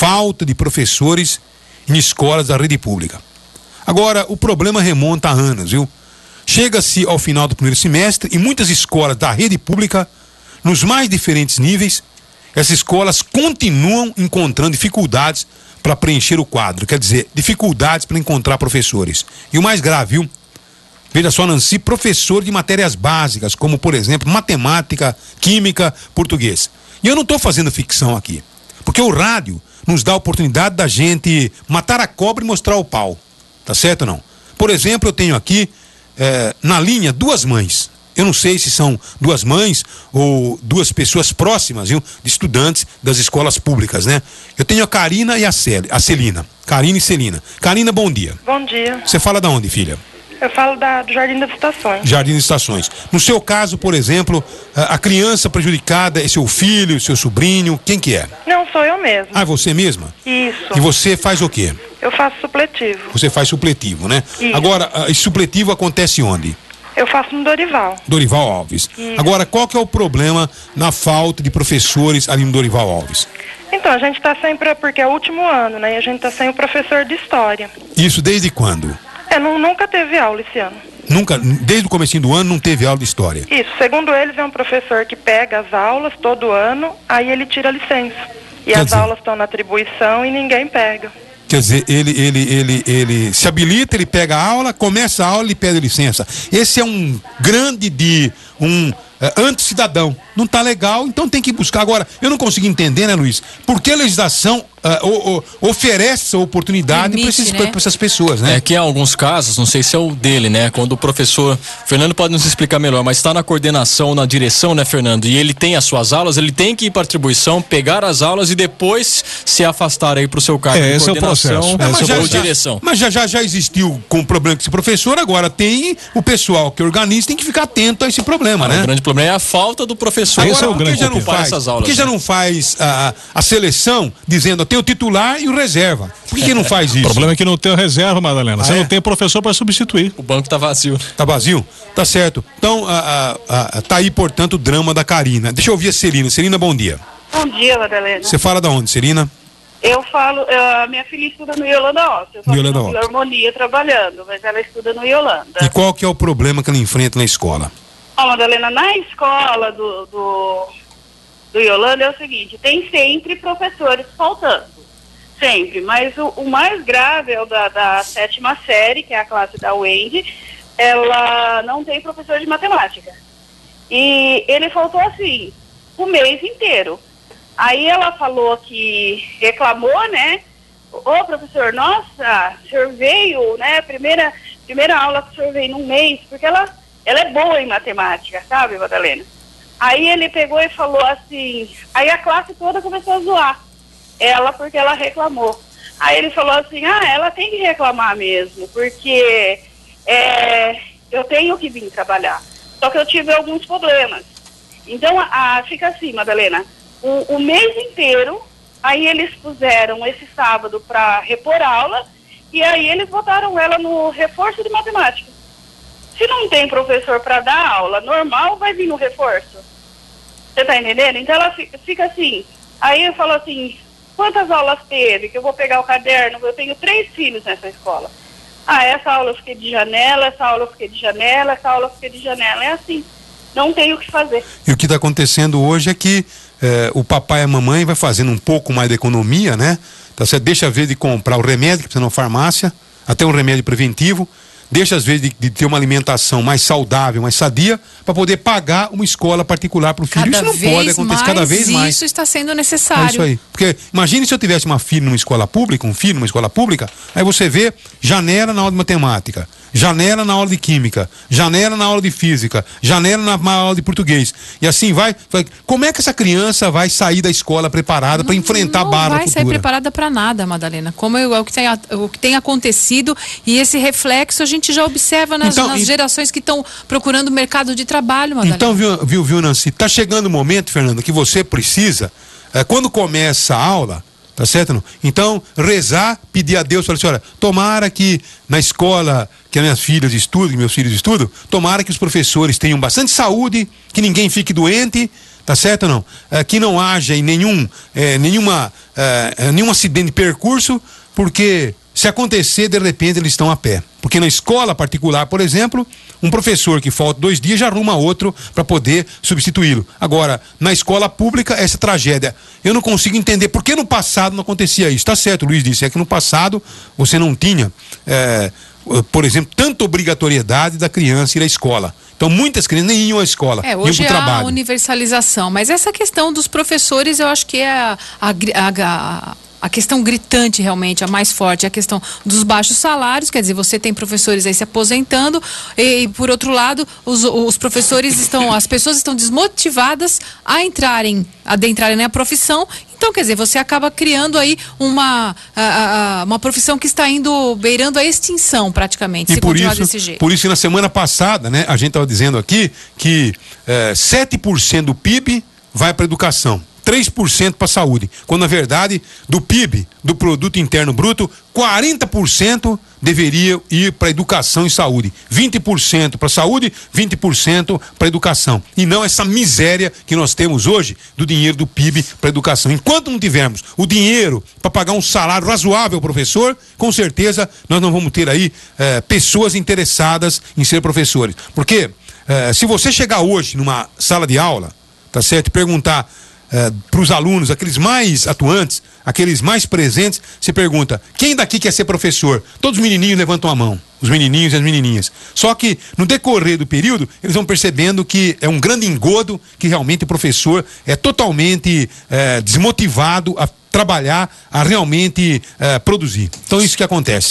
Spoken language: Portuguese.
falta de professores em escolas da rede pública. Agora, o problema remonta a anos, viu? Chega-se ao final do primeiro semestre e muitas escolas da rede pública, nos mais diferentes níveis, essas escolas continuam encontrando dificuldades para preencher o quadro, quer dizer, dificuldades para encontrar professores. E o mais grave, viu? Veja só, Nancy, professor de matérias básicas, como, por exemplo, matemática, química, português. E eu não estou fazendo ficção aqui, porque o rádio nos dá a oportunidade da gente matar a cobra e mostrar o pau. Tá certo ou não? Por exemplo, eu tenho aqui, na linha, duas mães. Eu não sei se são duas mães ou duas pessoas próximas, viu, de estudantes das escolas públicas, né? Eu tenho a Karina e a Celina. Karina e Celina. Karina, bom dia. Bom dia. Você fala da onde, filha? Eu falo do Jardim das Estações. Jardim das Estações. No seu caso, por exemplo, a criança prejudicada é seu filho, seu sobrinho, quem que é? Não, sou eu mesma. Ah, você mesma? Isso. E você faz o quê? Eu faço supletivo. Você faz supletivo, né? Isso. Agora, esse supletivo acontece onde? Eu faço no Dorival. Dorival Alves. Isso. Agora, qual que é o problema na falta de professores ali no Dorival Alves? Então, a gente está sempre, porque é o último ano, né? E a gente está sem o professor de história. Isso desde quando? Nunca teve aula esse ano. Nunca, desde o comecinho do ano não teve aula de história? Isso, segundo eles é um professor que pega as aulas todo ano, aí ele tira a licença. E as aulas estão na atribuição e ninguém pega. Quer dizer, ele se habilita, ele pega a aula, começa a aula e pede licença. Esse é um grande anticidadão. Não está legal, então tem que buscar. Agora, eu não consigo entender, né, Luiz? Por que a legislação oferece essa oportunidade para essas pessoas, né? É que em alguns casos, não sei se é o dele, né? Quando o professor, Fernando pode nos explicar melhor, mas está na coordenação, na direção, né, Fernando? E ele tem as suas aulas, ele tem que ir para a atribuição, pegar as aulas e depois se afastar aí para o seu cargo de coordenação ou direção. Mas já existiu com o problema com esse professor, agora tem o pessoal que organiza, tem que ficar atento a esse problema, né? O grande problema é a falta do professor. Agora, por que já não faz a seleção dizendo tem o titular e o reserva? Por que não faz isso? O problema é que não tem o reserva, Madalena. Você não tem professor para substituir. O banco tá vazio. Tá vazio? Tá certo. Então, tá aí, portanto, o drama da Karina. Deixa eu ouvir a Celina. Celina, bom dia. Bom dia, Madalena. Você fala da onde, Celina? Eu falo, a minha filha estuda no Iolanda Ossa. Eu faço na Filarmonia trabalhando, mas ela estuda no Iolanda. E qual que é o problema que ela enfrenta na escola? Madalena, na escola do Iolanda é o seguinte, tem sempre professores faltando, sempre, mas o mais grave é o da 7ª série, que é a classe da Wendy, ela não tem professor de matemática, e ele faltou assim, o mês inteiro. Aí ela falou que reclamou, né, ô professor, nossa, o senhor veio, né, primeira aula que o senhor veio num mês, porque ela é boa em matemática, sabe, Madalena? Aí ele pegou e falou assim, aí a classe toda começou a zoar ela porque ela reclamou. Aí ele falou assim, ela tem que reclamar mesmo, porque eu tenho que vir trabalhar. Só que eu tive alguns problemas. Então, fica assim, Madalena, o mês inteiro, aí eles puseram esse sábado para repor aula, e aí eles botaram ela no reforço de matemática. Se não tem professor para dar aula normal, vai vir no reforço. Você tá entendendo? Então ela fica assim. Aí eu falo assim, quantas aulas teve? Que eu vou pegar o caderno. Eu tenho 3 filhos nessa escola. Essa aula eu fiquei de janela, essa aula eu fiquei de janela, essa aula eu fiquei de janela. É assim. Não tem o que fazer. E o que está acontecendo hoje é que o papai e a mamãe vai fazendo um pouco mais de economia, né? Tá certo? Deixa a vez de comprar o remédio que precisa na farmácia, até um remédio preventivo. Deixa, às vezes, de ter uma alimentação mais saudável, mais sadia, para poder pagar uma escola particular para o filho. Isso não pode acontecer cada vez mais. Isso está sendo necessário. É isso aí. Porque imagine se eu tivesse uma filha numa escola pública, um filho numa escola pública, aí você vê janela na aula de matemática, janela na aula de química, janela na aula de física, janela na aula de português. E assim vai. Como é que essa criança vai sair da escola preparada para enfrentar a barra futura? Não vai sair preparada para nada, Madalena. Como é o que tem acontecido, e esse reflexo a gente já observa nas gerações que estão procurando mercado de trabalho, Madalena. Então, viu, Nancy? Tá chegando o momento, Fernanda, que você precisa, quando começa a aula, Tá certo não? Então, rezar, pedir a Deus, falar assim, olha, tomara que na escola que as minhas filhas estudam, que meus filhos estudam, tomara que os professores tenham bastante saúde, que ninguém fique doente, tá certo ou não? Que não haja em nenhum acidente de percurso, porque se acontecer, de repente eles estão a pé. Porque na escola particular, por exemplo, um professor que falta 2 dias já arruma outro para poder substituí-lo. Agora, na escola pública, essa tragédia, eu não consigo entender por que no passado não acontecia isso. Tá certo, o Luiz disse, é que no passado você não tinha, por exemplo, tanta obrigatoriedade da criança ir à escola. Então, muitas crianças nem iam à escola, hoje iam para o trabalho. A universalização, mas essa questão dos professores, eu acho que é a questão gritante realmente, a mais forte, é a questão dos baixos salários, quer dizer, você tem professores aí se aposentando e por outro lado, os professores as pessoas estão desmotivadas a adentrarem na profissão, então quer dizer, você acaba criando aí uma profissão que está beirando a extinção praticamente, e se continuar desse jeito. Por isso que na semana passada, né, a gente estava dizendo aqui que 7% do PIB vai para a educação. 3% para a saúde, quando na verdade do PIB, do Produto Interno Bruto, 40% deveria ir para educação e saúde, 20% para saúde, 20% para educação, e não essa miséria que nós temos hoje do dinheiro do PIB para educação. Enquanto não tivermos o dinheiro para pagar um salário razoável ao professor, com certeza nós não vamos ter aí pessoas interessadas em ser professores, porque se você chegar hoje numa sala de aula, tá certo, e perguntar para os alunos, aqueles mais atuantes, aqueles mais presentes, você pergunta, quem daqui quer ser professor? Todos os menininhos levantam a mão, os menininhos e as menininhas. Só que no decorrer do período, eles vão percebendo que é um grande engodo, que realmente o professor é totalmente desmotivado a trabalhar, a realmente produzir. Então isso que acontece.